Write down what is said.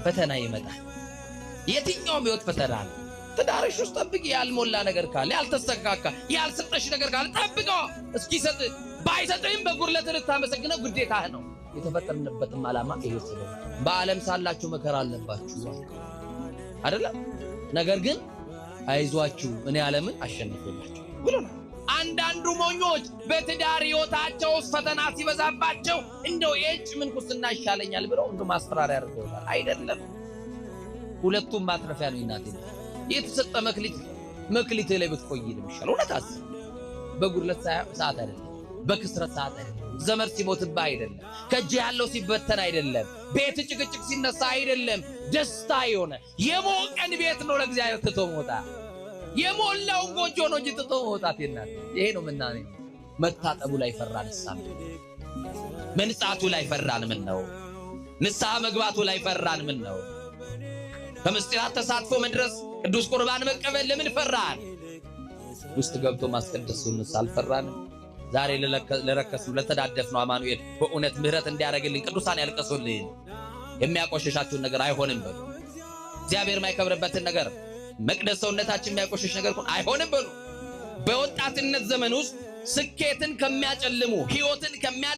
ፈተና ይመጣል። የትኛውም ህይወት ፈተና ነው። ትዳርሽ ውስጥ ጠብቂ። ያልሞላ ነገር ካለ ያልተስተካካ ያልሰጠሽ ነገር ካለ ጠብቀው እስኪሰጥ። ባይሰጥህም በጉድለት ልታመሰግነው ግዴታህ ነው። የተፈጠርንበትም ዓላማ ይሄ ስለሆነ በዓለም ሳላችሁ መከራ አለባችሁ አይደለም። ነገር ግን አይዟችሁ እኔ ዓለምን አሸንፌላችሁ ብሎናል። አንዳንዱ ሞኞች በትዳር ህይወታቸው ፈተና ሲበዛባቸው እንደው የእጭ ምንኩስና ይሻለኛል ብለው እንደ ማስፈራሪያ ያደርገዋል። አይደለም፣ ሁለቱም ማትረፊያ ነው። እናቴ የተሰጠ መክሊት ላይ ብትቆይ ይሻላል። እውነት አስብ። በጉድለት ሰዓት አይደለም፣ በክስረት ሰዓት አይደለም፣ ዘመድ ሲሞትብህ አይደለም፣ ከእጅ ያለው ሲበተን አይደለም፣ ቤት ጭቅጭቅ ሲነሳ አይደለም። ደስታ የሆነ የሞቀን ቤት ነው ለእግዚአብሔር ትቶ መውጣት። የሞላውን ጎጆ ነው እንጂ ትቶ መውጣት የናት። ይሄ ነው ምናኔ። መታጠቡ ላይ ፈራን ንስሐ፣ መንጻቱ ላይ ፈራን ምን ነው? ንስሐ መግባቱ ላይ ፈራን ምን ነው? ከምስጢራት ተሳትፎ መድረስ፣ ቅዱስ ቁርባን መቀበል ለምን ፈራን? ውስጥ ገብቶ ማስቀደሱን አልፈራንም? ዛሬ ለረከሱ ለተዳደፍ ነው አማኑኤል በእውነት ምህረት እንዲያደርግልን ቅዱሳን ያልቀሱልን። የሚያቆሽሻችሁን ነገር አይሆንም በሉ። እግዚአብሔር የማይከብርበትን ነገር መቅደስ ሰውነታችን የሚያቆሽሽ ነገር አይሆንም በሉ። በወጣትነት ዘመን ውስጥ ስኬትን ከሚያጨልሙ ህይወትን